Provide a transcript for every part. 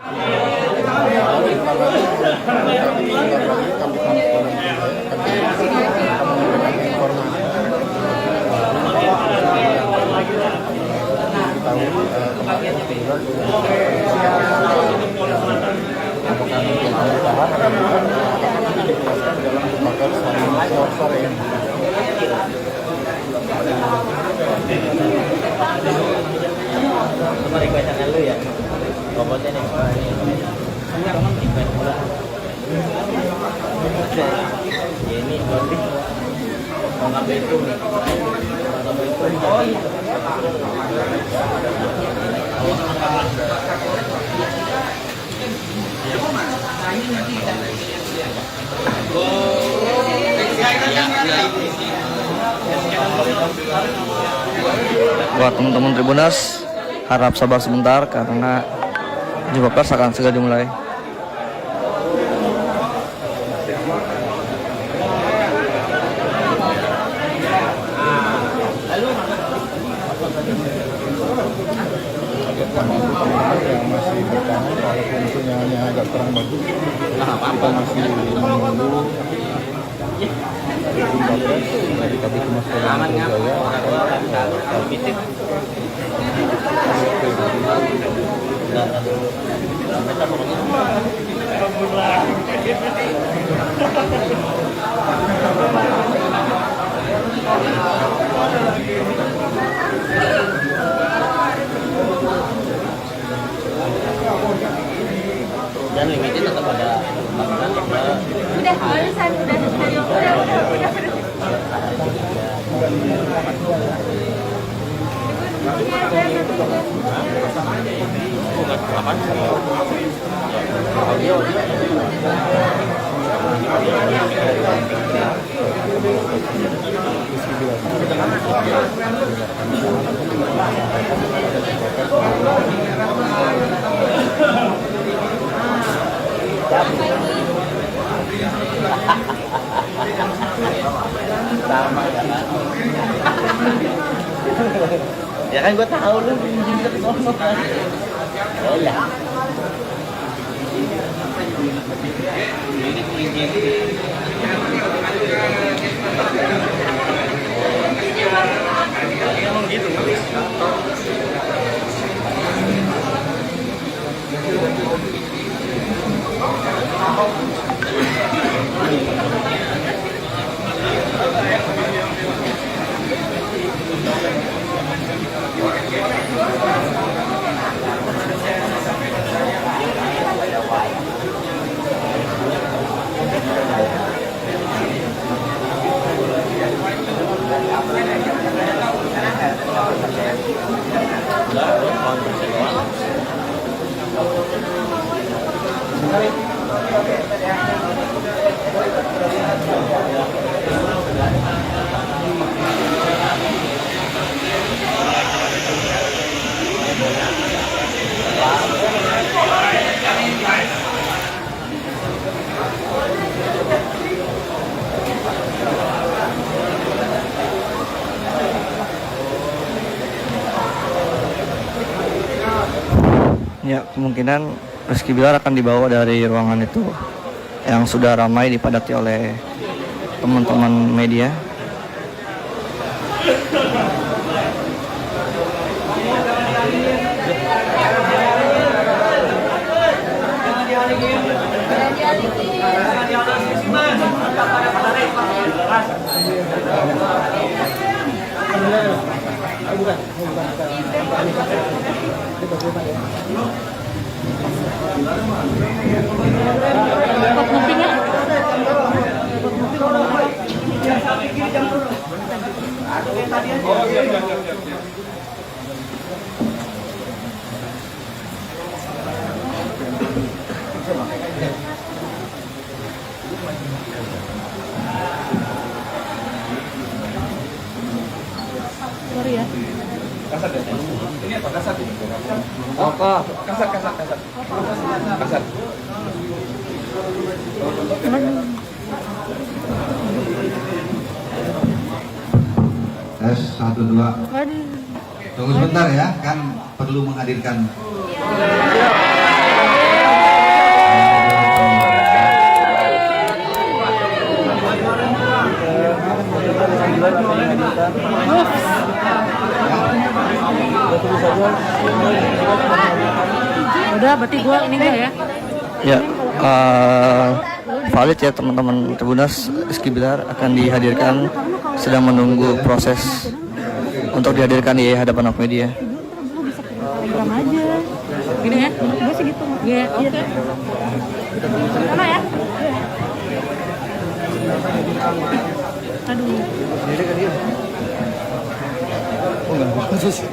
Lu ya, robotnya nih. Ini mau ngambil itu nih. Oh itu. Buat teman-teman Tribuners, harap sabar sebentar karena jumpa pers akan segera dimulai. Yang masih bertahan walaupun sinyalnya agak kurang bagus, kita masih menunggu dari Kabit Humas Polda Metro Jaya. Dan limitnya tetap ada. Udah barusan udah. Ya kan gue tahu lu pinjam ke sono kan. Oh ya. Emang gitu. Ya, kemungkinan Rizky Bilar akan dibawa dari ruangan itu yang sudah ramai dipadati oleh teman-teman media. Sorry ya. Kasar ya? Ini apa kasar? Apa? Kasar. Tes 1 2. Tunggu sebentar ya, kan perlu menghadirkan. Ya. dihadirkan. Tulis saja. Udah, berarti gua ini enggak ya? Ya, valid ya teman-teman Tribuners. Rizky Bilar akan dihadirkan, sedang menunggu proses untuk dihadirkan di hadapan awak media. Telegram aja. Gini ya? Gue sih gitu. Iya, oke. Sama ya? Aduh. Jadi kan dia. Oh enggak, masa sih?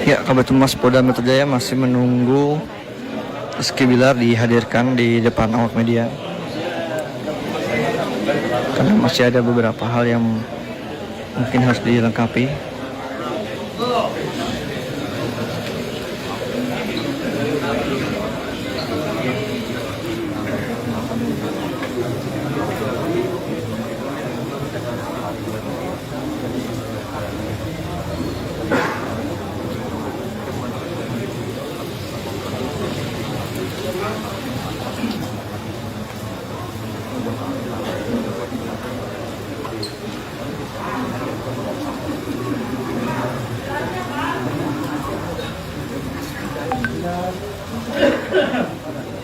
Ya, Kabid Humas Polda Metro Jaya masih menunggu Rizky Bilar dihadirkan di depan awak media. Karena masih ada beberapa hal yang mungkin harus dilengkapi.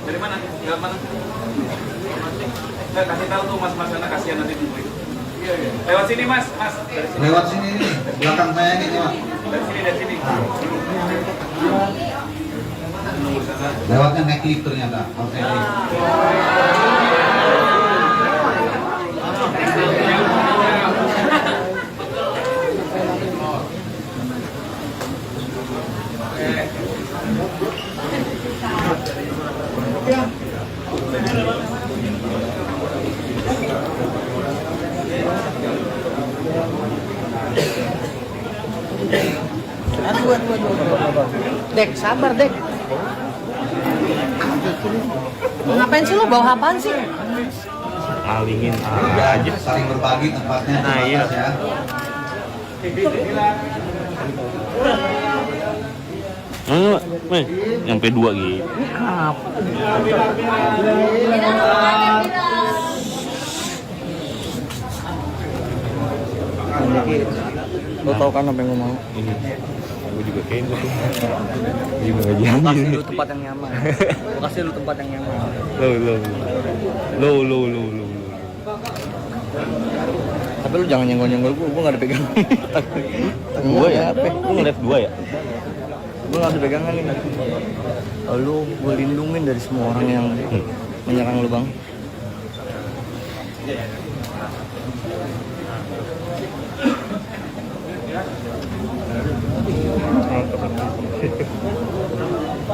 Dari mana? Tinggal mana? Kasih tahu tuh mas-mas karena kasihan nanti nungguin. Lewat sini mas, mas. Dari sini. Lewat sini nih, belakang saya nih Pak. Dari sini. Lewatnya naik lift ternyata. Oke. Dek, sabar Dek. Ngapain sih lo bawa apaan sih? malingin aja. Saling berbagi tempatnya terbatas ya. Nyampe 2 gitu. Lo tau kan apa yang gue mau? Gue juga kayak gitu. Juga Gue janji. kasih lu tempat yang nyaman. Gue kasih lu tempat yang nyaman. Lo. Tapi lu jangan nyenggol-nyenggol gue gak ada pegangan. Gue ya? Lu ngeliat 2 ya? Gue gak ada pegangan nih. Lu gue lindungin dari semua orang yang menyerang lu bang.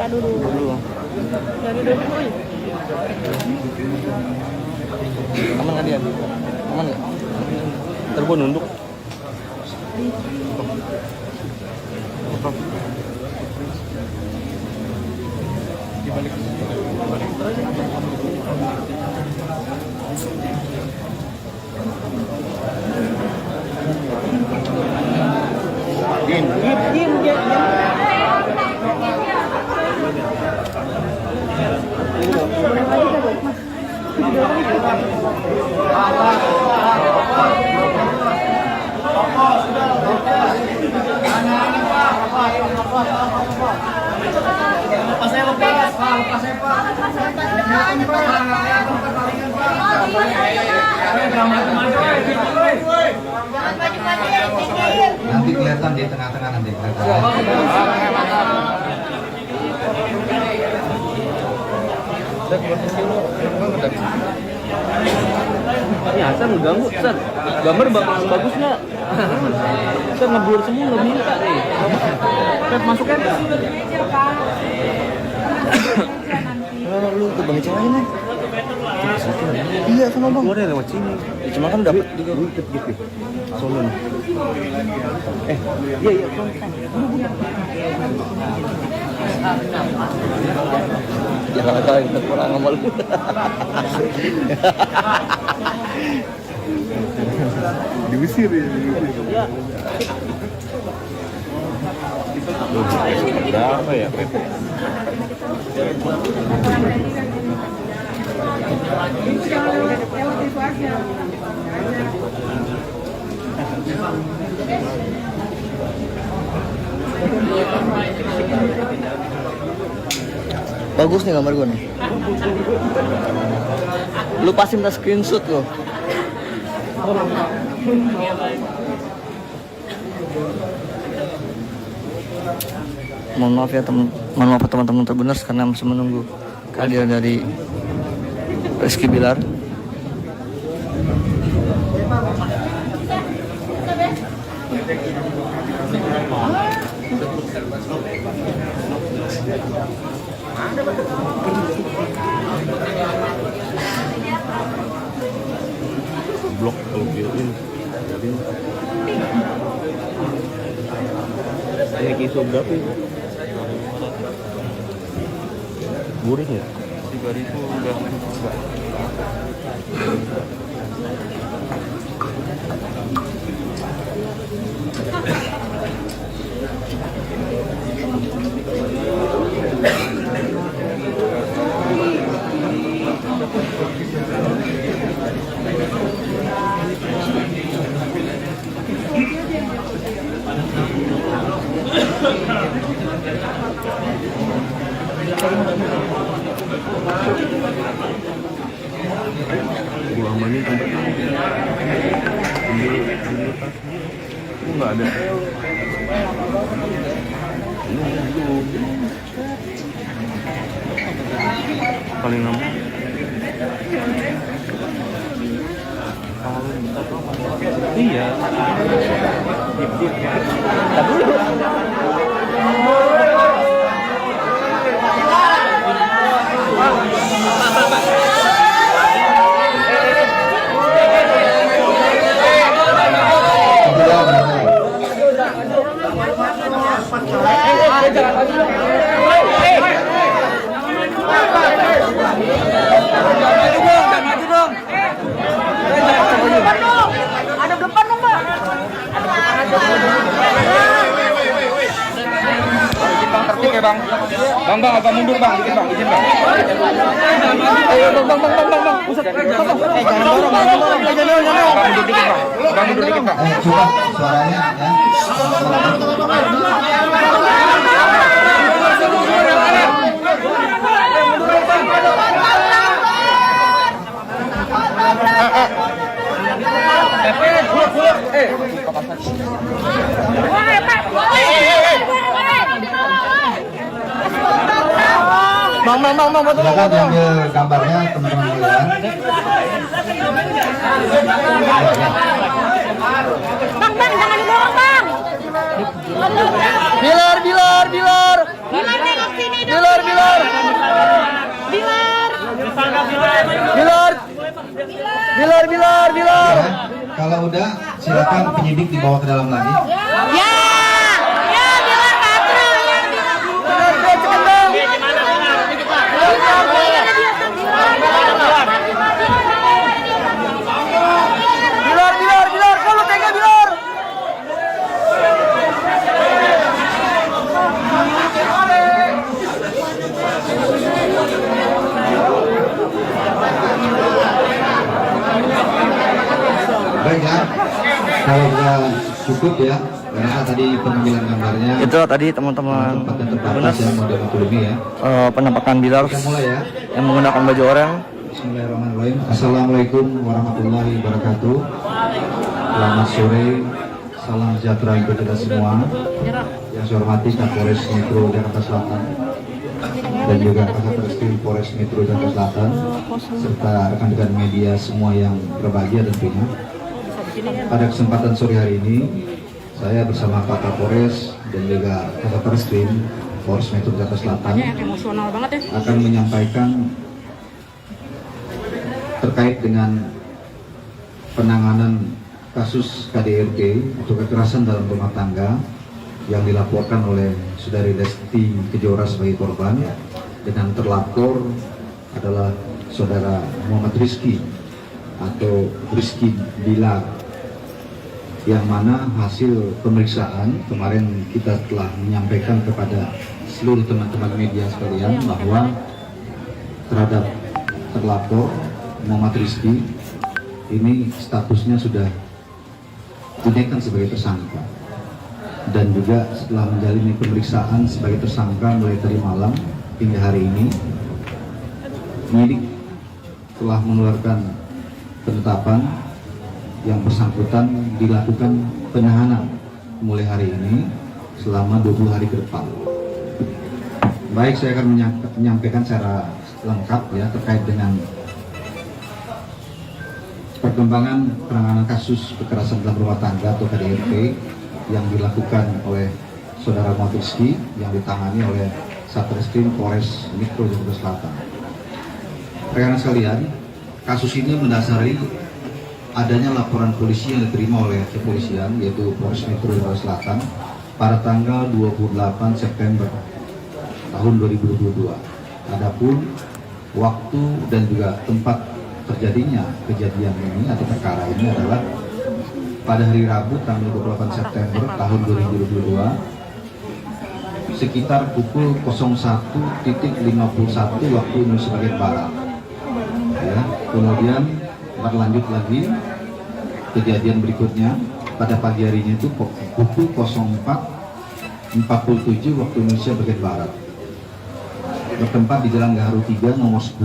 Dulu. Aman kan dia? Aman nggak? Ntar gue nunduk. Nanti kelihatan di tengah-tengah nanti kelihatan. Ya, San ganggu, San. Gambar bagus nggak? San ngeblur semua nggak minta nih. Pep masuk kan? Lu tuh bang cewek nih. Iya sama bang. Gue lewat sini. Ya, cuma kan dapat juga. Ribet gitu. Solon. Iya. Jangan ada yang kurang sama lu. Diusir ya. Berapa ya, Pep? Bagus nih gambar gue nih. Lu pasti minta screenshot lo. Mohon maaf ya teman-teman Tribuners karena masih menunggu kehadiran dari Rizky Bilar. Blok kalau built-in. Ini kiso berapa ya? Gurih ya? 3.000 udah. Gua amanin tempat ini nggak ada. Ini belum. Paling lama. Iya. Tapi bang. Bang agak mundur bang, dikit bang, izin bang. Ayo bang. Buset. Jangan dorong. Bang mundur dikit bang. Bang mundur dikit bang. Coba suaranya ya. Bang, betul. Silakan diambil gambarnya teman-teman sekalian. Bang, jangan didorong, Bang. Bilar. Bilar nengok sini dong. Bilar. Ya, kalau udah silakan penyidik dibawa ke dalam lagi. Ya, Bilar katro. Bilar, kalau tega Bilar. Baik ya, kalau sudah cukup ya, karena tadi pengambilan gambarnya. Itu tadi teman-teman Tempat yang terbatas yang model waktu lebih ya. penampakan Bilar Kita mulai ya. yang menggunakan baju oranye. Bismillahirrahmanirrahim. Assalamualaikum warahmatullahi wabarakatuh. Selamat sore, salam sejahtera untuk kita semua. Yang saya hormati Kapolres Metro Jakarta Selatan dan juga Kasatreskim Polres Metro Jakarta Selatan serta rekan-rekan media semua yang berbahagia tentunya. Pada kesempatan sore hari ini, saya bersama Pak Kapolres dan juga Kasatreskim Polres Metro Jakarta Selatan Emosional banget ya. akan menyampaikan terkait dengan penanganan kasus KDRT atau kekerasan dalam rumah tangga yang dilaporkan oleh Saudari Lesti Kejora sebagai korban dengan terlapor adalah Saudara Muhammad Rizky atau Rizky Bilar, yang mana hasil pemeriksaan kemarin kita telah menyampaikan kepada seluruh teman-teman media sekalian bahwa terhadap terlapor Muhammad Rizky ini statusnya sudah dinaikkan sebagai tersangka, dan juga setelah menjalani pemeriksaan sebagai tersangka mulai tadi malam hingga hari ini, penyidik telah mengeluarkan penetapan yang bersangkutan dilakukan penahanan mulai hari ini selama 20 hari ke depan. Baik, saya akan menyampaikan secara lengkap ya terkait dengan perkembangan penanganan kasus kekerasan dalam rumah tangga atau KDRT yang dilakukan oleh Saudara Muhammad Rizky yang ditangani oleh Satreskrim Polres Metro Jakarta Selatan. Rekan sekalian, kasus ini mendasari adanya laporan polisi yang diterima oleh kepolisian yaitu Polres Metro Jakarta Selatan pada tanggal 28 September tahun 2022. Adapun waktu dan juga tempat terjadinya kejadian ini atau perkara ini adalah pada hari Rabu tanggal 28 September tahun 2022 sekitar pukul 01.51 waktu Indonesia bagian Barat. Ya, kemudian berlanjut lagi kejadian berikutnya pada pagi harinya itu pukul 04.47 waktu Indonesia bagian Barat. Bertempat di Jalan Gaharu 3 nomor 10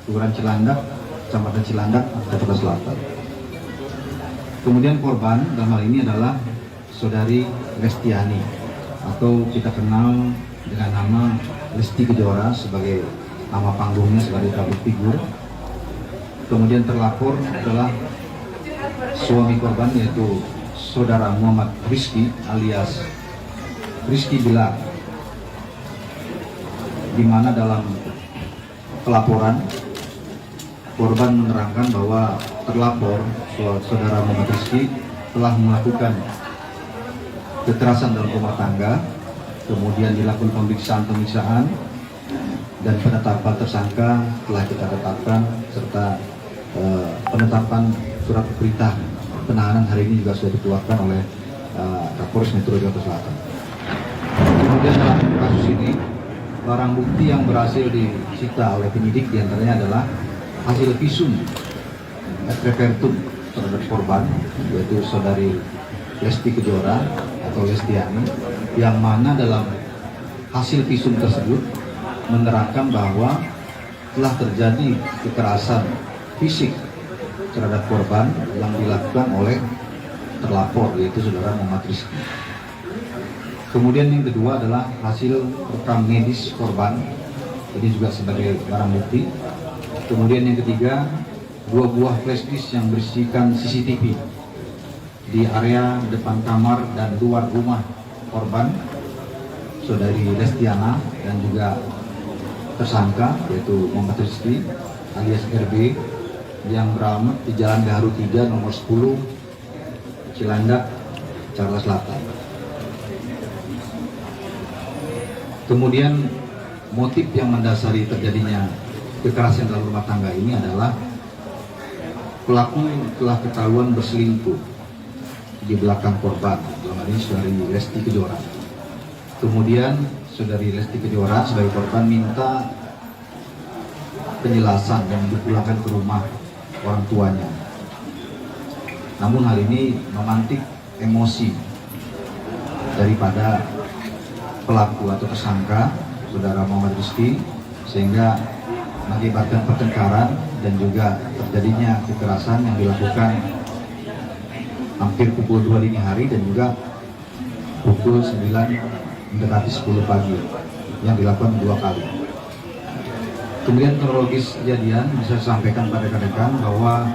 Kelurahan Cilandak, Kecamatan Cilandak, Jakarta Selatan. Kemudian korban dalam hal ini adalah Saudari Lestiani atau kita kenal dengan nama Lesti Kejora sebagai nama panggungnya sebagai public figure. Kemudian terlapor adalah suami korban yaitu Saudara Muhammad Rizky alias Rizky Bilar, di mana dalam pelaporan korban menerangkan bahwa terlapor Saudara Muhammad Rizky telah melakukan kekerasan dalam rumah tangga, kemudian dilakukan pemeriksaan dan penetapan tersangka telah kita tetapkan serta penetapan surat perintah penahanan hari ini juga sudah dikeluarkan oleh Kapolres Metro Jakarta Selatan. Kemudian dalam kasus ini, barang bukti yang berhasil disita oleh penyidik diantaranya adalah hasil visum et repertum terhadap korban, yaitu saudari Lesti Kejora atau Lestiani, yang mana dalam hasil visum tersebut menerangkan bahwa telah terjadi kekerasan fisik terhadap korban yang dilakukan oleh terlapor, yaitu saudara Muhammad Rizky. Kemudian yang kedua adalah hasil rekam medis korban, ini juga sebagai barang bukti. Kemudian yang ketiga, 2 buah flash disk yang berisikan CCTV di area depan kamar dan luar rumah korban, saudari Lestiana dan juga tersangka yaitu Muhammad Rizky alias RB yang beralamat di Jalan Gaharu 3 nomor 10 Cilandak, Jakarta Selatan. Kemudian motif yang mendasari terjadinya kekerasan dalam rumah tangga ini adalah pelaku telah ketahuan berselingkuh di belakang korban, dalam hal ini saudari Lesti Kejora. Kemudian saudari Lesti Kejora sebagai korban minta penjelasan dan dipulangkan ke rumah orang tuanya. Namun hal ini memantik emosi daripada pelaku atau tersangka saudara Muhammad Rizky, sehingga mengakibatkan pertengkaran dan juga terjadinya kekerasan yang dilakukan hampir pukul 2 dini hari dan juga pukul 9 mendekati 10 pagi yang dilakukan 2 kali. Kemudian kronologis kejadian bisa sampaikan pada rekan-rekan bahwa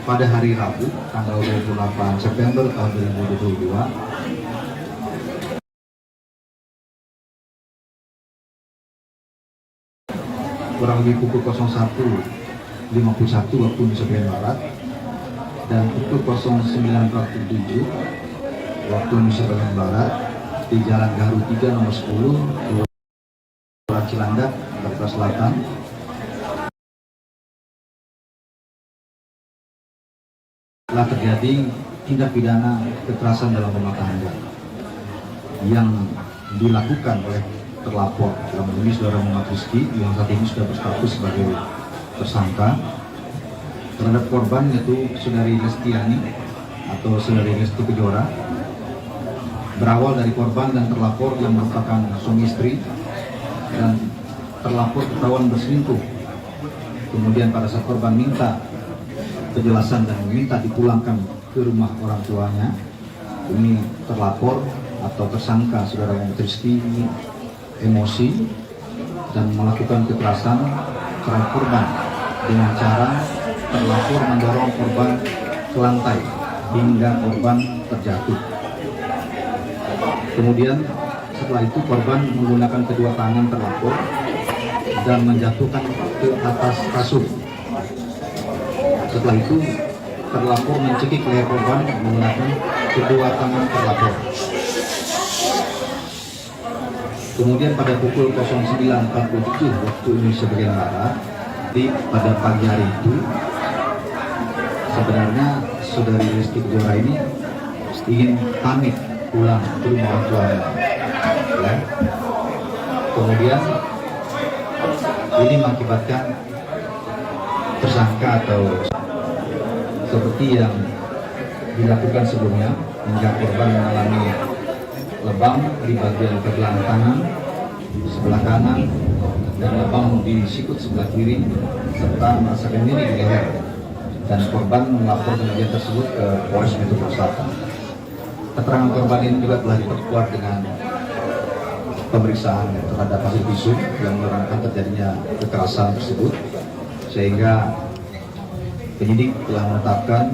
pada hari Rabu tanggal 28 September tahun 2022 kurang lebih pukul 01.51 waktu Indonesia bagian Barat dan pukul 09.47 waktu Indonesia bagian Barat di Jalan Gaharu 3 nomor 10 Kelurahan Cilandak, Jakarta Selatan telah terjadi tindak pidana kekerasan dalam rumah tangga yang dilakukan oleh terlapor dalam ini saudara Muhammad Rizky yang saat ini sudah berstatus sebagai tersangka terhadap korban, yaitu saudari Lestiani atau saudari Lesti Kejora. Berawal dari korban dan terlapor yang merupakan suami istri dan terlapor ketahuan berselingkuh. Kemudian pada saat korban minta penjelasan dan meminta dipulangkan ke rumah orang tuanya, ini terlapor atau tersangka saudara Muhammad Rizky ini emosi dan melakukan kekerasan terhadap korban dengan cara terlapor mendorong korban ke lantai hingga korban terjatuh. Kemudian setelah itu korban menggunakan kedua tangan terlapor dan menjatuhkan ke atas kasur. Setelah itu terlapor mencekik leher korban menggunakan kedua tangan terlapor. Kemudian pada pukul 09.47 waktu Indonesia bagian Barat pada pagi hari itu sebenarnya saudari Lesti Kejora ini ingin pamit pulang ke rumah orang tuanya. Ya. Kemudian ini mengakibatkan tersangka atau seperti yang dilakukan sebelumnya hingga korban mengalami lebam di bagian pergelangan tangan sebelah kanan dan lebam di sikut sebelah kiri serta merasakan nyeri di leher, dan korban melapor kejadian tersebut ke Polres Metro Selatan. Keterangan korban ini juga telah diperkuat dengan pemeriksaan terhadap hasil visum yang menerangkan terjadinya kekerasan tersebut, sehingga penyidik telah menetapkan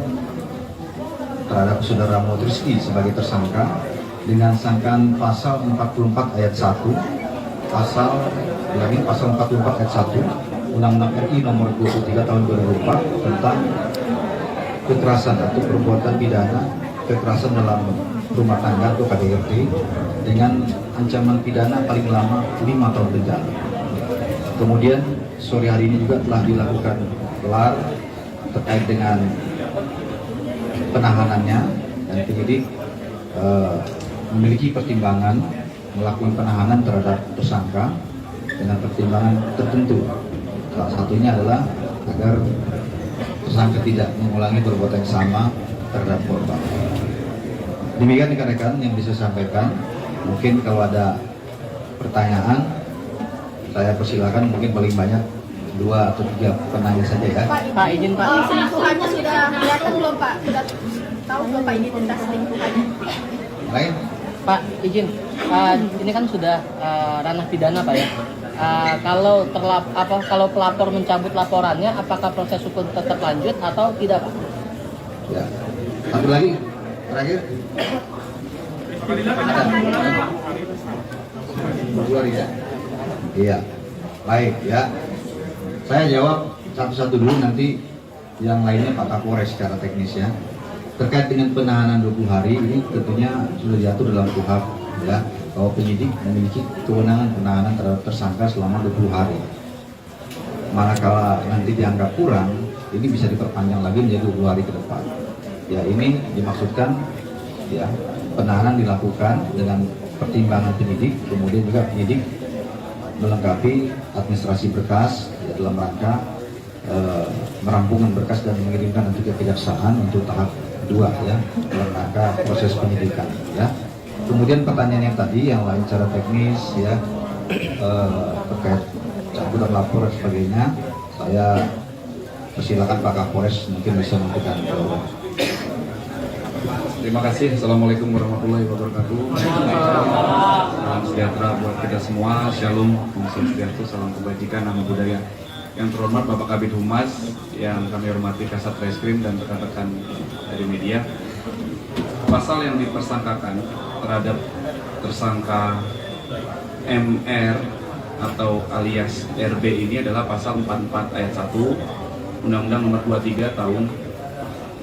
terhadap saudara Muhammad Rizky sebagai tersangka dengan sangkaan pasal 44 ayat 1, pasal 44 ayat 1 Undang-Undang RI nomor 23 tahun 2004 tentang kekerasan atau perbuatan pidana kekerasan dalam rumah tangga atau KDRT dengan ancaman pidana paling lama 5 tahun penjara. Kemudian sore hari ini juga telah dilakukan gelar terkait dengan penahanannya dan dan penyidik memiliki pertimbangan melakukan penahanan terhadap tersangka dengan pertimbangan tertentu. Salah satunya adalah agar tersangka tidak mengulangi perbuatan yang sama terhadap korban. Demikian rekan-rekan yang bisa saya sampaikan. Mungkin kalau ada pertanyaan, saya persilakan, mungkin paling banyak 2 atau 3 penanya saja ya. Pak, izin Pak. Selingkuhannya sudah kelihatan belum Pak? Sudah tahu belum Pak identitas selingkuhannya? Lain? Pak, izin. Ini kan sudah ranah pidana Pak ya. Kalau pelapor mencabut laporannya, apakah proses hukum tetap lanjut atau tidak Pak? Ya. Satu lagi, terakhir. Dua ya. Iya. Baik ya. Saya jawab satu-satu dulu, nanti yang lainnya Pak Kapolres secara teknis ya. Terkait dengan penahanan 20 hari ini tentunya sudah diatur dalam KUHP ya, bahwa penyidik memiliki kewenangan penahanan terhadap tersangka selama 20 hari. Manakala nanti dianggap kurang, ini bisa diperpanjang lagi menjadi 20 hari ke depan. Ya, ini dimaksudkan ya, penahanan dilakukan dengan pertimbangan penyidik, kemudian juga penyidik melengkapi administrasi berkas ya, dalam rangka merampungkan berkas dan mengirimkan nanti ke kejaksaan untuk tahap 2 ya, dalam rangka proses penyidikan ya. Kemudian pertanyaan yang tadi yang lain secara teknis ya, terkait cabutan lapor dan sebagainya, saya persilakan Pak Kapolres mungkin bisa memberikan jawaban. Terima kasih. Assalamualaikum warahmatullahi wabarakatuh. Salam sejahtera buat kita semua. Shalom, Om Swastiastu, salam kebajikan, nama budaya. Yang terhormat Bapak Kabid Humas, yang kami hormati Kasat Reskrim dan rekan-rekan dari media. Pasal yang dipersangkakan terhadap tersangka MR atau alias RB ini adalah pasal 44 ayat 1 Undang-Undang Nomor 23 Tahun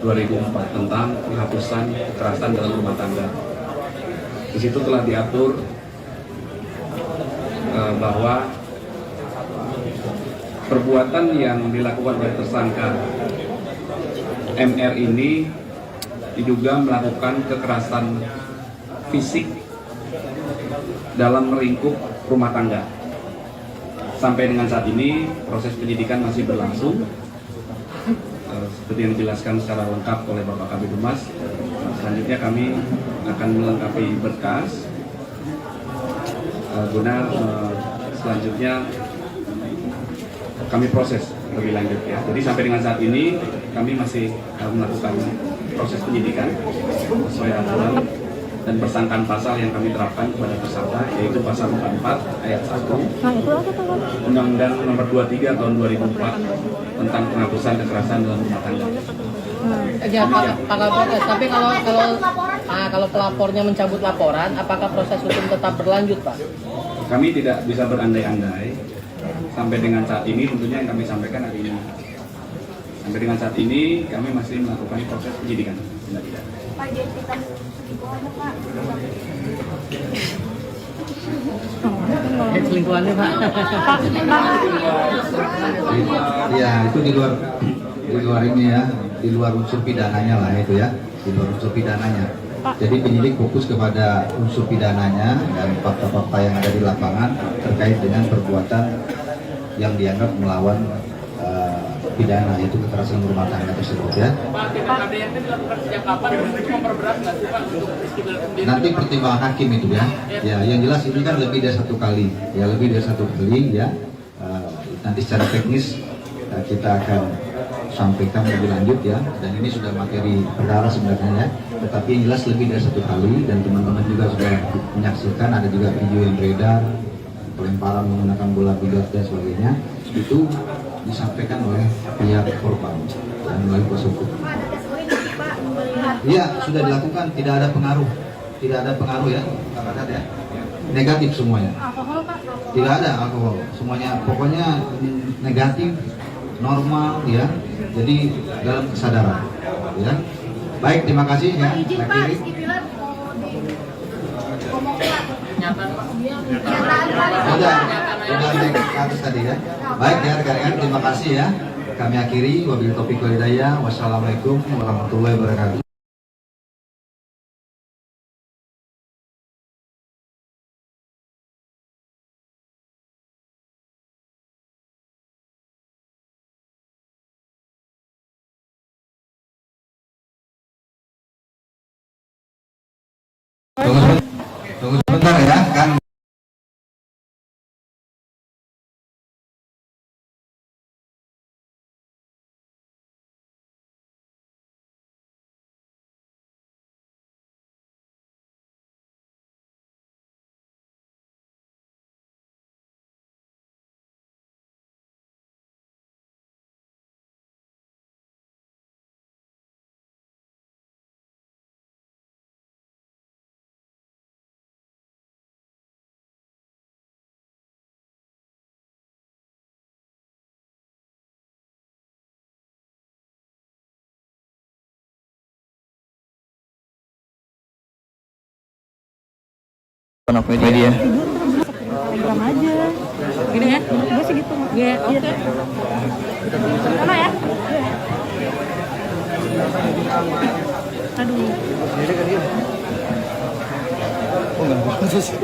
2004 tentang penghapusan kekerasan dalam rumah tangga. Di situ telah diatur bahwa perbuatan yang dilakukan oleh tersangka MR ini diduga melakukan kekerasan fisik dalam lingkup rumah tangga. Sampai dengan saat ini proses penyidikan masih berlangsung. Seperti yang dijelaskan secara lengkap oleh Bapak Kabid Humas, selanjutnya kami akan melengkapi berkas guna selanjutnya kami proses lebih lanjut ya. Jadi sampai dengan saat ini kami masih melakukan proses penyidikan sesuai aturan dan persangkaan pasal yang kami terapkan kepada tersangka, yaitu pasal 44 ayat 1 Undang-Undang Nomor 23 Tahun 2004 tentang penghapusan kekerasan dalam rumah tangga. Ya, Pak Kapolres, tapi kalau pelapornya mencabut laporan, apakah proses hukum tetap berlanjut, Pak? Kami tidak bisa berandai-andai. Sampai dengan saat ini tentunya yang kami sampaikan hari ini. Sampai dengan saat ini kami masih melakukan proses penyidikan. Pak, identitas selingkuhannya Pak. Selingkuhannya, Pak. Ya, itu di luar ini ya, di luar unsur pidananya lah itu ya, di luar unsur pidananya. Jadi penyidik fokus kepada unsur pidananya dan fakta-fakta yang ada di lapangan terkait dengan perbuatan yang dianggap melawan pidana, yaitu kekerasan rumah tangga tersebut ya. Pak, KDRT dilakukan sejak kapan untuk memperberat nggak sih Pak untuk Rizky Bilar sendiri? Nanti pertimbangan hakim itu ya. Ya, yang jelas ini kan lebih dari 1 kali, ya lebih dari 1 kali ya. Nanti secara teknis kita akan sampaikan lebih lanjut ya. Dan ini sudah materi perkara sebenarnya ya. Tetapi yang jelas lebih dari 1 kali dan teman-teman juga sudah menyaksikan, ada juga video yang beredar pelemparan menggunakan bola biliar dan sebagainya. Itu disampaikan oleh pihak korban dan melalui kuasa hukum. Iya, sudah dilakukan, tidak ada pengaruh ya, Pak ya. Negatif semuanya. Alkohol Pak? Tidak ada alkohol, semuanya pokoknya negatif, normal ya. Jadi dalam kesadaran ya. Baik, terima kasih ya. Pak, izin Pak, Rizky Bilar ngomong Pak. Sudah naik ke atas tadi ya. Baik ya rekan-rekan, terima kasih ya. Kami akhiri, wabillahi taufiq wal hidayah. Wassalamualaikum warahmatullahi wabarakatuh. Tunggu sebentar ya, kan. Awak Media. Telegram aja. Gini ya? Gue sih gitu. Iya, oke. Sama ya? Aduh. Oh enggak, sih.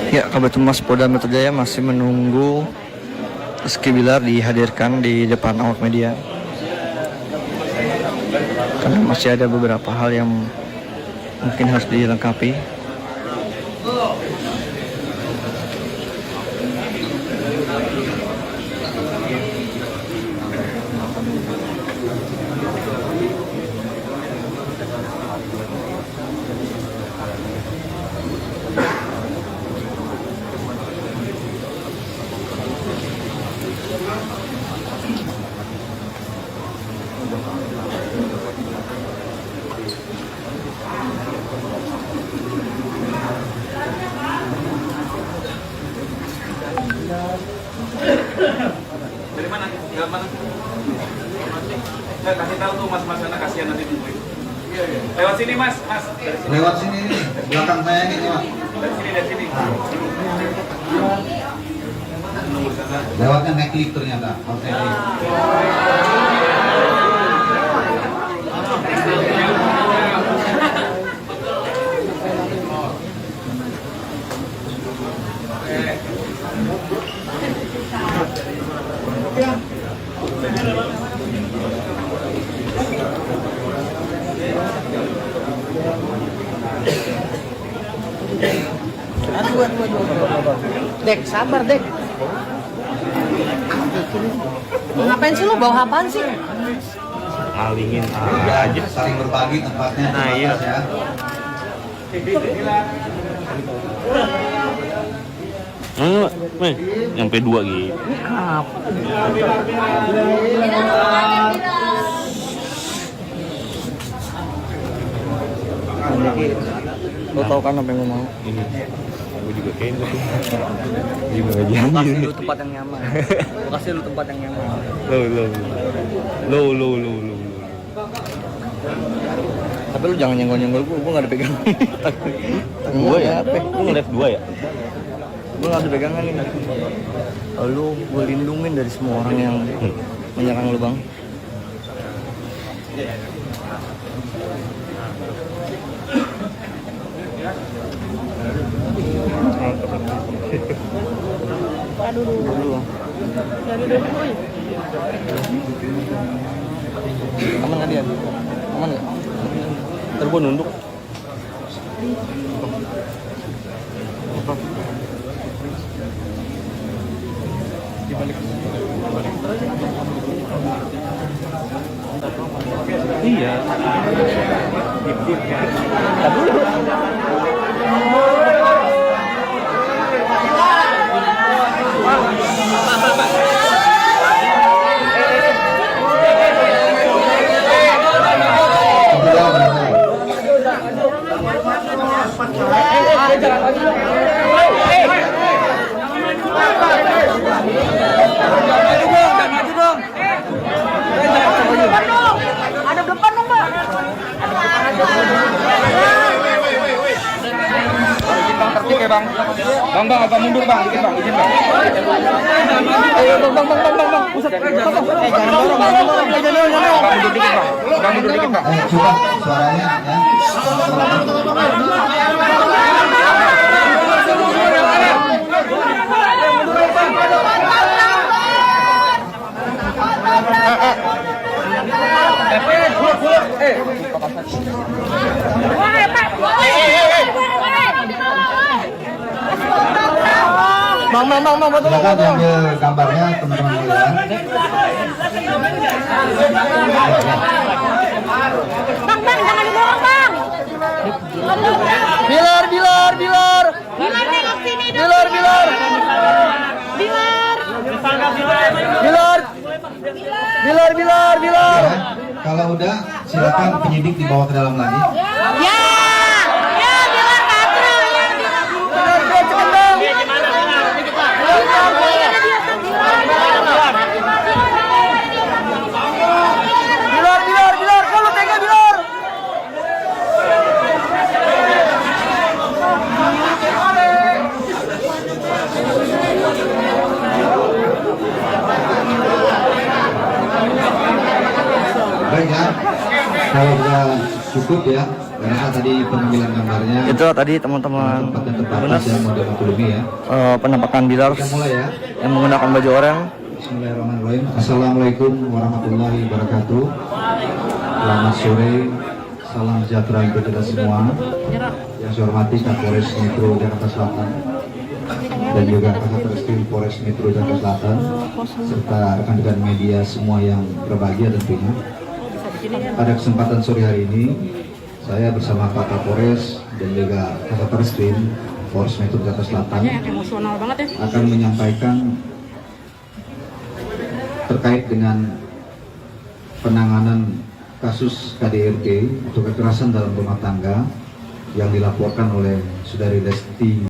Ya, Kabid Humas Polda Metro Jaya masih menunggu Rizky Bilar dihadirkan di depan awak media karena masih ada beberapa hal yang mungkin harus dilengkapi. Dari mana? Tinggal mana? Kasih tahu tuh mas-mas karena kasihan nanti nungguin. Lewat sini mas. Lewat sini nih, belakang saya nih Pak. Dari sini. Lewatnya naik lift ternyata. Oke. Dek, sabar Dek. Ngapain sih lu bawa apaan sih? Malingin aja. Saling berbagi tempatnya. Nah, iya. Ya. Nyampe 2 gitu. Lo tau kan apa yang gue mau? Ini gue juga kayaknya tuh. Juga gak jadi. Kasih lu tempat yang nyaman. Gue kasih lu tempat yang nyaman. Lo. Tapi lu jangan nyenggol-nyenggol gue gak ada pegangan. Gue ya? Lu nge-live 2 ya? Gue gak ada pegangan nih. Lu gue lindungin dari semua orang yang menyerang lu bang. Dulu. Aman kan dia? Aman nggak? Ntar gue nunduk. Iya. Ada depan dong, Mbak. Tertik ya bang. Bang agak mundur bang, dikit bang, izin bang. Ayo bang. Pusat. Jangan dorong. Bang mundur dikit bang. Bang mundur dikit bang. Coba suaranya ya. Bang, Silakan diambil gambarnya teman-teman sekalian. Bang, jangan didorong, Bang. Bilar. Bilar nengok sini dong. Bilar. Ya, kalau udah silakan penyidik dibawa ke dalam lagi. Ya, Bilar katro ya. Bilar, kalau tega Bilar. Baik ya, kalau sudah cukup ya, karena tadi pengambilan gambarnya. Itu tadi teman-teman tempat yang terbatas yang model metodologi ya. Penampakan Bilar Kita mulai ya. yang menggunakan baju oranye. Bismillahirrahmanirrahim. Assalamualaikum warahmatullahi wabarakatuh. Selamat sore, salam sejahtera untuk kita semua. Yang saya hormati Kapolres Metro Jakarta Selatan dan juga Kasatreskim Polres Metro Jakarta Selatan serta rekan-rekan media semua yang berbahagia tentunya. Pada kesempatan sore hari ini, saya bersama Pak Kapolres dan juga Kasatreskim Polres Metro Jakarta Selatan Emosional banget ya. akan menyampaikan terkait dengan penanganan kasus KDRT atau kekerasan dalam rumah tangga yang dilaporkan oleh Saudari Lesti